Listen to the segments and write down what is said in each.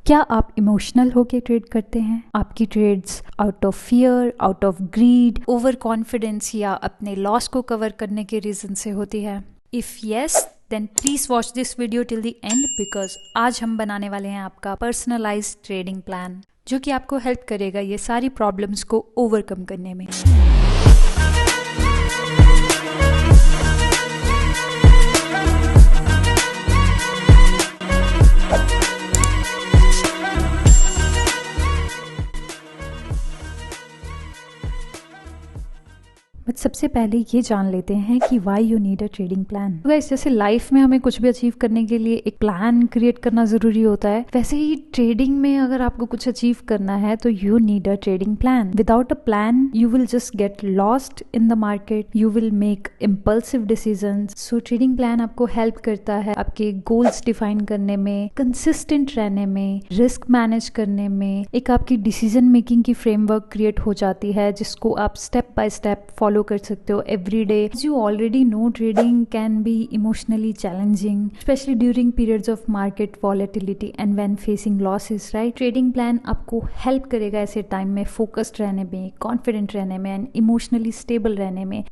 क्या आप इमोशनल होके ट्रेड करते हैं? आपकी trades out of fear, out of greed, overconfidence या अपने लॉस को कवर करने के रीजन से होती है? If yes, then please watch this video till the end, because आज हम बनाने वाले हैं आपका पर्सनलाइज्ड ट्रेडिंग प्लान, जो कि आपको हेल्प करेगा ये सारी प्रॉब्लम्स को ओवरकम करने में। बट सबसे पहले ये जान लेते हैं कि why you need a trading plan. Guys, जैसे लाइफ में हमें कुछ भी अचीव करने के लिए एक प्लान क्रिएट करना जरूरी होता है, वैसे ही ट्रेडिंग में अगर आपको कुछ अचीव करना है तो you need a trading plan. Without a plan you will just get lost in the market, you will make impulsive decisions. So trading plan आपको हेल्प करता है आपके गोल्स डिफाइन करने में, कंसिस्टेंट रहने में, रिस्क मैनेज करने में। एक आपकी डिसीजन मेकिंग की फ्रेमवर्क क्रिएट हो जाती है जिसको आप स्टेप बाय स्टेप फॉलो कर सकते हो every day. You already know trading can be emotionally challenging, specially during periods of market volatility and when facing losses, right? Trading plan आपको हेल्प करेगा ऐसे टाइम में फोकस्ड रहने में, कॉन्फिडेंट रहने में एंड इमोशनली स्टेबल रहने में।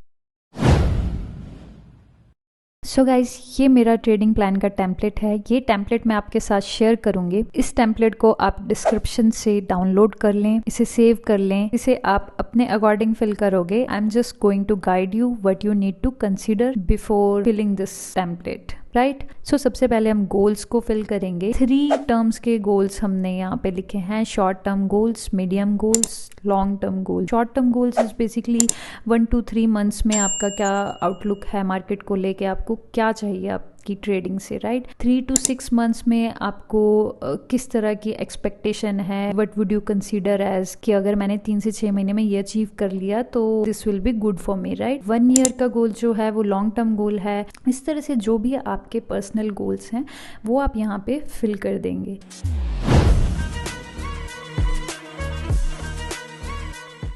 सो गाइज, ये मेरा ट्रेडिंग प्लान का टेम्पलेट है। ये टेम्पलेट मैं आपके साथ शेयर करूंगी। इस टेम्पलेट को आप डिस्क्रिप्शन से डाउनलोड कर लें, इसे सेव कर लें, इसे आप अपने अकॉर्डिंग फिल करोगे। I am just going to guide you what you need to consider before filling this template, right? So सबसे पहले हम गोल्स को फिल करेंगे। 3 टर्म्स के गोल्स हमने यहाँ पे लिखे हैं: short term goals, medium goals, long term goal. Short term goals is basically 1 to 3 months में आपका क्या आउटलुक है मार्केट को लेके, आपको क्या चाहिए आपकी ट्रेडिंग से, राइट? 3 to 6 मंथ्स में आपको किस तरह की एक्सपेक्टेशन है, what would you consider as कि अगर मैंने 3 से 6 महीने में ये अचीव कर लिया तो this will be good for me, right? 1 year का गोल जो है वो लॉन्ग टर्म गोल है। इस तरह से जो भी आपके पर्सनल गोल्स हैं वो आप यहाँ पे फिल कर देंगे।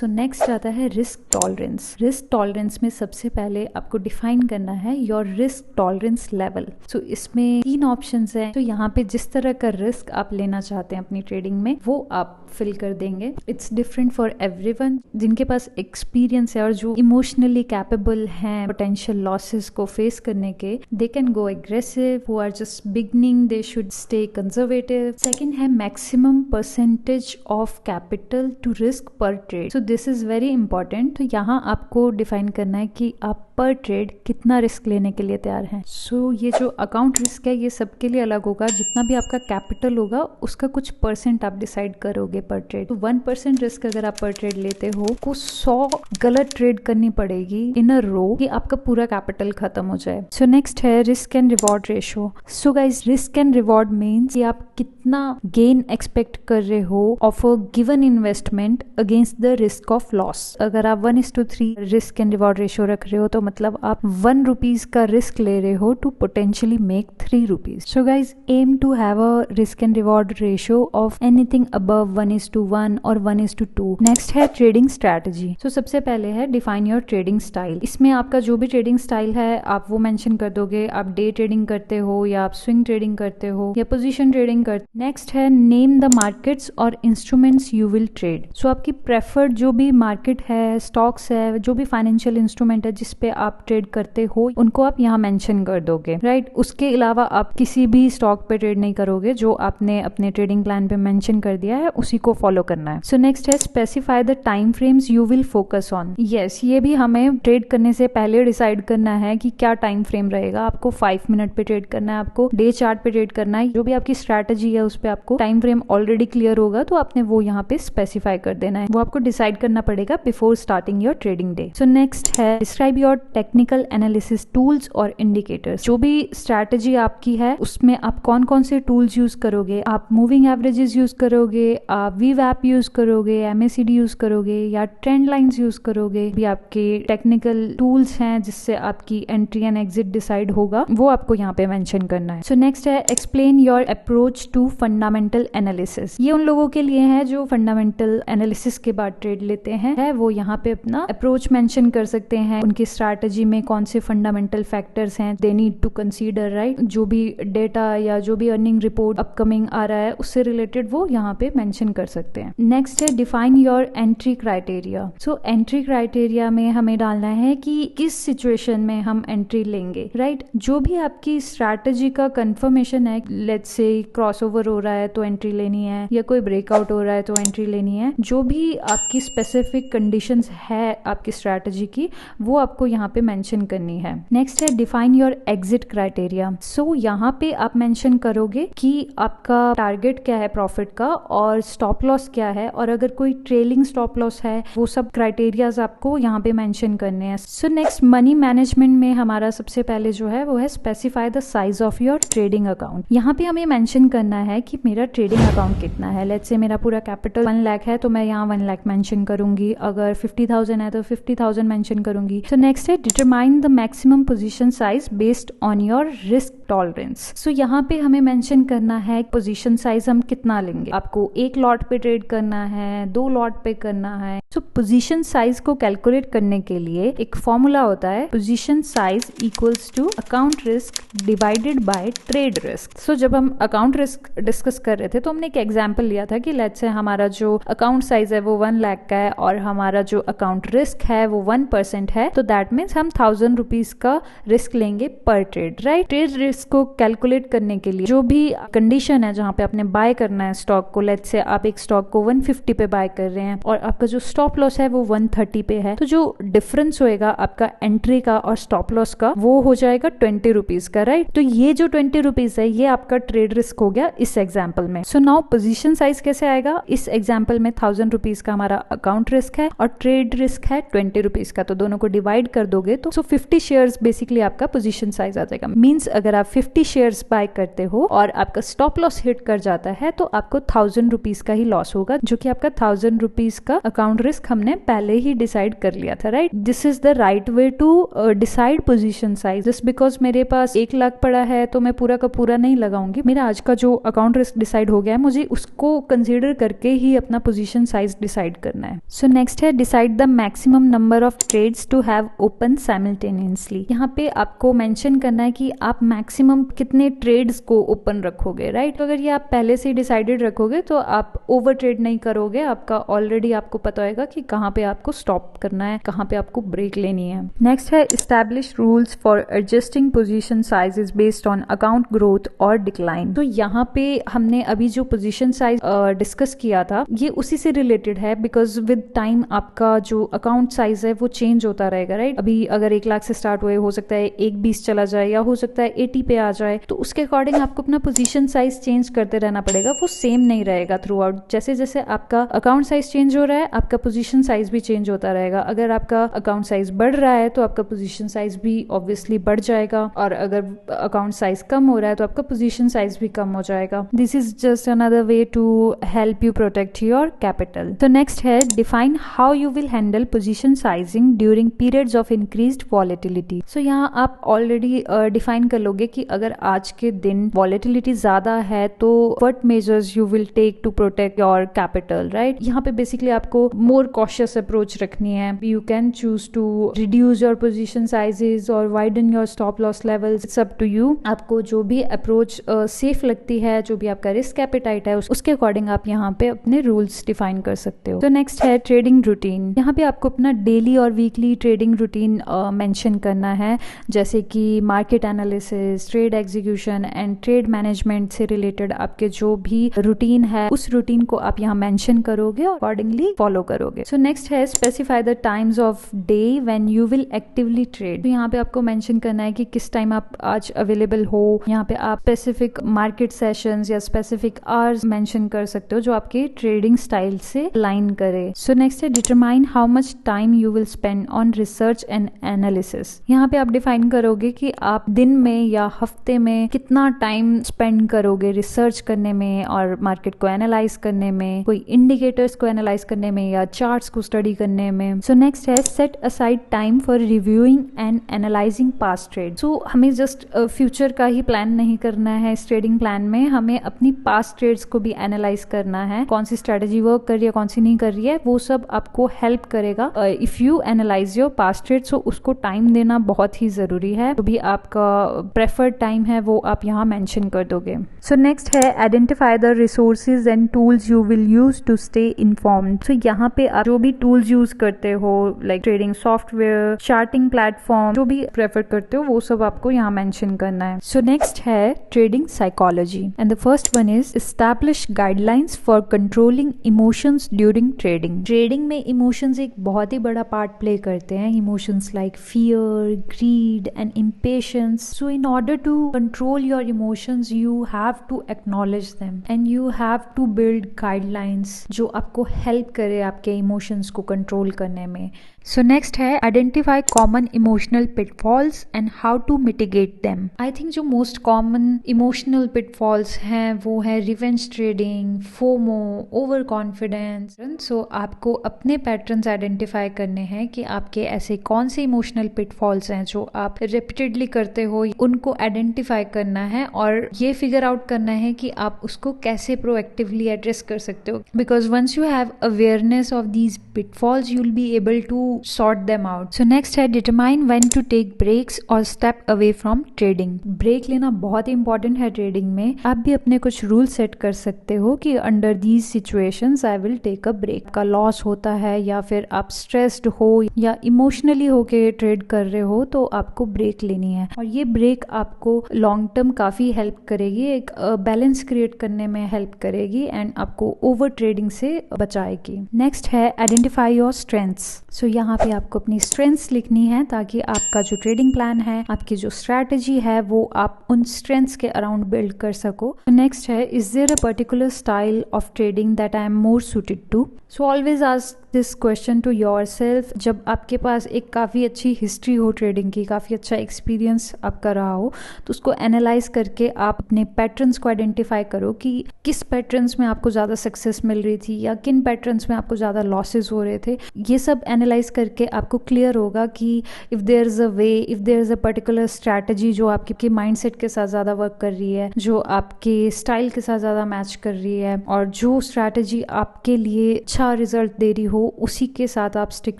तो नेक्स्ट आता है रिस्क टॉलरेंस। रिस्क टॉलरेंस में सबसे पहले आपको डिफाइन करना है योर रिस्क टॉलरेंस लेवल। सो इसमें 3 ऑप्शंस हैं। तो यहाँ पे जिस तरह का रिस्क आप लेना चाहते हैं अपनी ट्रेडिंग में वो आप फिल कर देंगे। It's different for everyone. जिनके पास एक्सपीरियंस है और जो इमोशनली कैपेबल हैं पोटेंशियल लॉसेस को फेस करने के, they can go aggressive. Who are just beginning, they should stay conservative. Second है maximum percentage of capital to risk per trade. So this is very important. तो यहाँ आपको define करना है कि आप पर ट्रेड कितना रिस्क लेने के लिए तैयार हैं। सो ये जो अकाउंट रिस्क है ये सबके लिए अलग होगा। जितना भी आपका कैपिटल होगा उसका कुछ परसेंट आप डिसाइड करोगे पर ट्रेड। तो 1% रिस्क अगर आप पर ट्रेड लेते हो को 100 गलत ट्रेड करनी पड़ेगी इन अ रो कि आपका पूरा कैपिटल खत्म हो जाए। सो नेक्स्ट है risk and reward ratio. So guys, risk and reward means कि आप कितना गेन एक्सपेक्ट कर रहे हो of a given investment against the risk of loss. अगर आप 1:3 रिस्क एंड रिवॉर्ड रेशो रख रहे हो तो मतलब आप 1 रुपीज का रिस्क ले रहे हो to potentially make 3 rupees. So guys, aim to have a risk and reward ratio of anything above 1:1 और 1:2। नेक्स्ट है ट्रेडिंग स्ट्रैटेजी। सो सबसे पहले है डिफाइन योर ट्रेडिंग स्टाइल। इसमें आपका जो भी ट्रेडिंग स्टाइल है आप वो मेंशन कर दोगे। आप डे ट्रेडिंग करते हो या आप स्विंग ट्रेडिंग करते हो या पोजीशन ट्रेडिंग करते। नेक्स्ट है नेम द मार्केट्स और इंस्ट्रूमेंट्स यू विल ट्रेड। सो आपकी प्रेफर्ड जो भी मार्केट है, स्टॉक्स है, जो भी फाइनेंशियल इंस्ट्रूमेंट है जिसपे आप ट्रेड करते हो उनको आप यहाँ मेंशन कर दोगे, राइट? उसके अलावा आप किसी भी स्टॉक पे ट्रेड नहीं करोगे। जो आपने अपने ट्रेडिंग प्लान पे मेंशन कर दिया है उसी को फॉलो करना है। सो नेक्स्ट है specify the time frames you will focus on. Yes, ये भी हमें ट्रेड करने से पहले डिसाइड करना है कि क्या टाइम फ्रेम रहेगा। आपको 5 मिनट पे ट्रेड करना है, आपको डे चार्ट पे ट्रेड करना है। जो भी आपकी स्ट्रैटेजी है उस पे आपको टाइम फ्रेम ऑलरेडी क्लियर होगा तो आपने वो यहाँ पे स्पेसिफाई कर देना है। वो आपको डिसाइड करना पड़ेगा before starting your trading day. So next है describe your technical analysis tools और इंडिकेटर्स। जो भी स्ट्रैटेजी आपकी है उसमें आप कौन कौन से टूल्स यूज करोगे। आप मूविंग एवरेजेस यूज करोगे, आप वीवैप यूज करोगे, MACD यूज करोगे या ट्रेंड लाइंस यूज करोगे। भी आपके टेक्निकल टूल्स हैं जिससे आपकी एंट्री एंड एग्जिट डिसाइड होगा, वो आपको यहाँ पे मेंशन करना है। सो नेक्स्ट है explain your approach to fundamental analysis. ये उन लोगों के लिए है जो फंडामेंटल एनालिसिस के बाद ट्रेड ट्रेड लेते हैं वो यहाँ पे अपना अप्रोच मेंशन कर सकते हैं, उनकी स्ट्रैटेजी में कौन से फंडामेंटल फैक्टर्स हैं they need to consider, right. जो भी डेटा या जो भी अर्निंग रिपोर्ट अपकमिंग आ रहा है उससे रिलेटेड वो यहाँ पे मेंशन कर सकते हैं। नेक्स्ट है define your entry criteria. So entry criteria में हमें डालना है कि किस सिचुएशन में हम एंट्री लेंगे, राइट। जो भी आपकी स्ट्रैटेजी का कंफर्मेशन है, लेट्स से क्रॉसओवर हो रहा है तो एंट्री लेनी है, या कोई ब्रेकआउट हो रहा है तो एंट्री लेनी है, जो भी आपकी स्पेसिफिक कंडीशंस है आपकी स्ट्रैटेजी की वो आपको यहाँ पे मेंशन करनी है। नेक्स्ट है डिफाइन योर एग्जिट क्राइटेरिया। सो यहाँ पे आप मेंशन करोगे कि आपका टारगेट क्या है प्रॉफिट का और स्टॉप लॉस क्या है, और अगर कोई ट्रेलिंग स्टॉप लॉस है वो सब क्राइटेरियाज आपको यहाँ पे मेंशन करने हैं। सो नेक्स्ट मनी मैनेजमेंट में हमारा सबसे पहले जो है वो है specify the size of your trading account. यहाँ पे हमें मेंशन करना है कि मेरा ट्रेडिंग अकाउंट कितना है। लेट्स से मेरा पूरा कैपिटल 1 लाख है तो मैं यहाँ 1 लाख मेंशन करूंगी, अगर 50,000 है तो 50,000 मेंशन करूंगी। तो नेक्स्ट है determine the maximum position size based on your risk tolerance. So यहाँ पे हमें मेंशन करना है पोजीशन साइज हम कितना लेंगे, आपको 1 लॉट पे ट्रेड करना है, 2 लॉट पे करना है। सो पोजीशन साइज को कैलकुलेट करने के लिए एक फॉर्मूला होता है, position size equals to account risk divided by trade risk. So जब हम अकाउंट रिस्क डिस्कस कर रहे थे तो हमने एक एग्जांपल लिया था कि लेट्स से हमारा जो अकाउंट साइज है वो 1 लाख का है और हमारा जो अकाउंट रिस्क है वो 1% है, तो दैट मीन्स हम 1000 रुपीज का रिस्क लेंगे पर ट्रेड, राइट। ट्रेड रिस्क को कैलकुलेट करने के लिए जो भी कंडीशन है जहां पे आपने बाय करना है स्टॉक को, लेट्स से आप एक स्टॉक को 150 पे बाय कर रहे हैं और आपका जो स्टॉप लॉस है वो 130 पे है, तो जो डिफरेंस होएगा आपका एंट्री का और स्टॉप लॉस का वो हो जाएगा 20 रुपीज का, राइट। तो ये जो 20 रुपीज है ये आपका ट्रेड रिस्क हो गया इस एग्जाम्पल में। सो नाउ पोजीशन साइज कैसे आएगा, इस एग्जाम्पल में 1000 रुपीज का हमारा अकाउंट रिस्क है और ट्रेड रिस्क है 20 रुपीज का, तो दोनों को डिवाइड कर दोगे तो 50 शेयर्स बेसिकली आपका पोजीशन साइज आ जाएगा। मींस अगर आप 50 शेयर्स बाय करते हो और आपका स्टॉप लॉस हिट कर जाता है तो आपको 1000 रुपीज का ही लॉस होगा, जो कि आपका 1000 रुपीज का अकाउंट रिस्क हमने पहले ही डिसाइड कर लिया था, right. This is the right way to decide position size. Just because मेरे पास 1 लाख पड़ा है तो मैं पूरा का पूरा नहीं लगाऊंगी, मेरा आज का जो अकाउंट रिस्क डिसाइड हो गया है मुझे उसको कंसीडर करके ही अपना पोजीशन साइज डिसाइड करना है। सो नेक्स्ट है decide the maximum number of trades to have open simultaneously. यहाँ पे आपको मेंशन करना है कि आप मैक्सिमम कितने ट्रेड्स को ओपन रखोगे, राइट। तो अगर ये आप पहले से डिसाइडेड रखोगे तो आप ओवर ट्रेड नहीं करोगे, आपका ऑलरेडी आपको पता होगा कि कहाँ पे आपको स्टॉप करना है, कहाँ पे आपको ब्रेक लेनी है। नेक्स्ट है establish rules for adjusting position sizes based on account growth और डिक्लाइन। तो यहाँ पे हमने अभी जो पोजीशन साइज डिस्कस किया था ये उसी से रिलेटेड है, बिकॉज विद टाइम आपका जो अकाउंट साइज है वो चेंज होता रहेगा, राइट। अभी अगर 1 लाख से स्टार्ट हुए हो सकता है 1.20 चला जाए या हो सकता है 80 पे आ जाए, तो उसके अकॉर्डिंग आपको अपना पोजीशन साइज चेंज करते रहना पड़ेगा, वो सेम नहीं रहेगा थ्रू आउट। जैसे जैसे आपका अकाउंट साइज चेंज हो रहा है आपका पोजीशन साइज भी चेंज होता रहेगा। अगर आपका अकाउंट साइज बढ़ रहा है तो आपका पोजीशन साइज भी ऑब्वियसली बढ़ जाएगा, और अगर अकाउंट साइज कम हो रहा है तो आपका पोजीशन साइज भी कम हो जाएगा। This is just another way to help you protect your capital. तो नेक्स्ट है define how you will handle position sizing during periods of increased volatility. So यहाँ आप ऑलरेडी डिफाइन कर लोगे कि अगर आज के दिन वॉलेटिलिटी ज्यादा है तो what measures you will take to protect your capital, right. यहाँ पे बेसिकली आपको मोर कॉशियस अप्रोच रखनी है। You can choose to reduce your position sizes और widen your stop loss levels, it's up to you. आपको जो भी approach safe लगती है, जो भी आपका रिस्क एपेटाइट है उसके अकॉर्डिंग आप यहाँ पे अपने रूल्स डिफाइन कर सकते हो। तो नेक्स्ट है ट्रेडिंग रूटीन। यहाँ पे आपको अपना डेली और वीकली ट्रेडिंग रूटीन मेंशन करना है, जैसे कि market analysis, trade execution and trade management से रिलेटेड आपके जो भी रूटीन है उस रूटीन को आप यहाँ मेंशन करोगे और अकॉर्डिंगली फॉलो करोगे। सो नेक्स्ट है specify the times of day when you will actively trade. तो यहाँ पे आपको मेंशन करना है कि किस टाइम आप आज अवेलेबल हो। यहाँ पे आप स्पेसिफिक मार्केट सेशंस या स्पेसिफिक आवर्स मेंशन कर सकते हो जो आपके ट्रेडिंग स्टाइल से अलाइन करे। सो नेक्स्ट है determine how much time you will spend on research and analysis. यहाँ पे आप डिफाइन करोगे कि आप दिन में या हफ्ते में कितना टाइम स्पेंड करोगे रिसर्च करने में और मार्केट को एनालाइज करने में, कोई इंडिकेटर्स को एनालाइज करने में या चार्ट्स को स्टडी करने में। सो नेक्स्ट है set aside time for reviewing and analysing past trade. So हमें जस्ट फ्यूचर का ही प्लान नहीं करना है इस ट्रेडिंग प्लान में, हमें अपनी पास्ट ट्रेड्स को भी एनालाइज करना है, कौन सी स्ट्रेटेजी वर्क कर रही है, कौन सी नहीं कर रही है, वो सब आपको हेल्प करेगा if you analyse your past trade. So उसको टाइम देना बहुत ही जरूरी है, जो भी आपका प्रेफर्ड टाइम है वो आप यहाँ मेंशन कर दोगे। सो नेक्स्ट है identify the resources and tools you will use to stay informed. So यहाँ पे आप जो भी टूल्स यूज करते हो like trading software, charting platform, जो भी प्रेफर करते हो वो सब आपको यहाँ मेंशन करना है। सो नेक्स्ट है trading psychology and the first one is establish guidelines for controlling emotions during trading. Trading में इमोशंस एक बहुत ही बड़ा पार्ट प्ले करते हैं, emotions like fear, greed and impatience. So in order to control your emotions you have to acknowledge them and you have to build guidelines जो आपको help करे आपके इमोशंस को कंट्रोल करने में। सो नेक्स्ट है identify common emotional pitfalls and how to mitigate them. I think जो most common emotional pitfalls हैं वो है revenge trading, FOMO, overconfidence. So आपको अपने पैटर्न्स आइडेंटिफाई करने हैं कि आपके ऐसे कौन से इमोशनल पिटफॉल्स हैं जो आप रिपीटेडली करते हो, उनको आइडेंटिफाई करना है और ये फिगर आउट करना है कि आप उसको कैसे प्रोएक्टिवली एड्रेस कर सकते हो। Because once you have awareness of these pitfalls you will be able to sort them out. So next है determine when to take breaks or step away from trading. Break लेना बहुत ही important है trading में। आप भी अपने कुछ rule set कर सकते हो कि under these situations I will take a break. का लॉस होता है या फिर आप स्ट्रेस्ड हो या इमोशनली होके ट्रेड कर रहे हो तो आपको ब्रेक लेनी है और ये ब्रेक आपको लॉन्ग टर्म काफी हेल्प करेगी, एक बैलेंस क्रिएट करने में हेल्प करेगी एंड आपको ओवर ट्रेडिंग से बचाएगी। नेक्स्ट है आइडेंटिफाई योर स्ट्रेंथ्स। सो यहाँ पे आपको अपनी स्ट्रेंथ्स लिखनी है ताकि आपका जो ट्रेडिंग प्लान है, आपकी जो स्ट्रैटेजी है वो आप उन स्ट्रेंथ्स के अराउंड बिल्ड कर सको। नेक्स्ट है is there a particular style of trading that I am more suited to. So always ask this question to yourself. जब आपके पास एक काफ़ी अच्छी हिस्ट्री हो ट्रेडिंग की, काफ़ी अच्छा एक्सपीरियंस आपका रहा हो, तो उसको एनालाइज करके आप अपने पैटर्न्स को आइडेंटिफाई करो कि किस पैटर्न्स में आपको ज़्यादा सक्सेस मिल रही थी या किन पैटर्न्स में आपको ज़्यादा लॉसेज हो रहे थे। ये सब एनालाइज करके आपको क्लियर होगा कि if there is a way, if there is a particular strategy जो आपके माइंडसेट के साथ ज़्यादा वर्क कर रही है, जो आपके स्टाइल के साथ ज़्यादा मैच कर रही है और जो स्ट्रैटेजी आपके लिए अच्छा रिजल्ट दे रही हो उसी के साथ आप स्टिक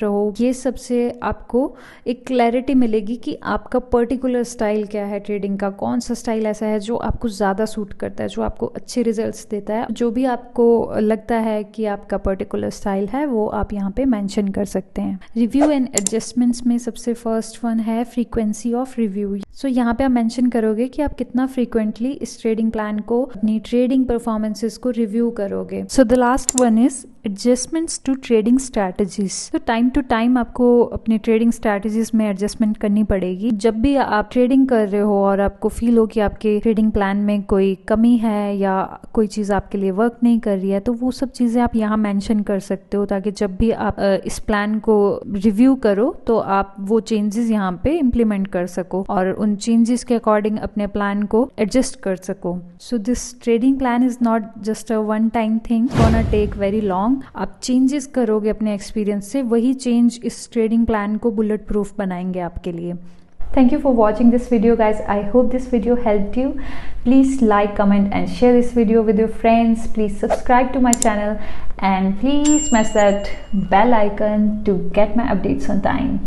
रहो। ये सबसे आपको एक क्लैरिटी मिलेगी कि आपका पर्टिकुलर स्टाइल क्या है ट्रेडिंग का, कौन सा स्टाइल ऐसा है जो आपको ज़्यादा सूट करता है, जो आपको अच्छे रिजल्ट्स देता है। जो भी आपको लगता है कि आपका पर्टिकुलर स्टाइल है वो आप यहाँ पे मेंशन कर सकते हैं। रिव्यू एंड एडजस्टमेंट्स में सबसे फर्स्ट वन है फ्रीक्वेंसी ऑफ रिव्यू। सो यहाँ पे आप मेंशन करोगे कि आप कितना फ्रीक्वेंटली इस ट्रेडिंग प्लान को, अपनी ट्रेडिंग परफॉर्मेंसेस को रिव्यू करोगे। So the last one is adjustments to trading strategies. तो टाइम टू टाइम आपको अपनी ट्रेडिंग स्ट्रैटेजीज में एडजस्टमेंट करनी पड़ेगी। जब भी आप ट्रेडिंग कर रहे हो और आपको फील हो कि आपके ट्रेडिंग प्लान में कोई कमी है या कोई चीज़ आपके लिए वर्क नहीं कर रही है, तो वो सब चीज़ें आप यहाँ मेंशन कर सकते हो ताकि जब भी आप इस प्लान को रिव्यू करो तो आप वो चेंजेस यहाँ पे इम्प्लीमेंट कर सको और उन चेंजेस के अकॉर्डिंग अपने प्लान को एडजस्ट कर सको। So this trading plan is not just a one time thing, gonna take very long. आप चेंजेस करोगे अपने एक्सपीरियंस से, वही चेंज इस ट्रेडिंग प्लान को बुलेट प्रूफ बनाएंगे आपके लिए। Thank you for watching this video guys. I hope this video helped you. Please like, comment and share this video with your friends. Please subscribe to my channel and please smash that bell icon to get my updates on time.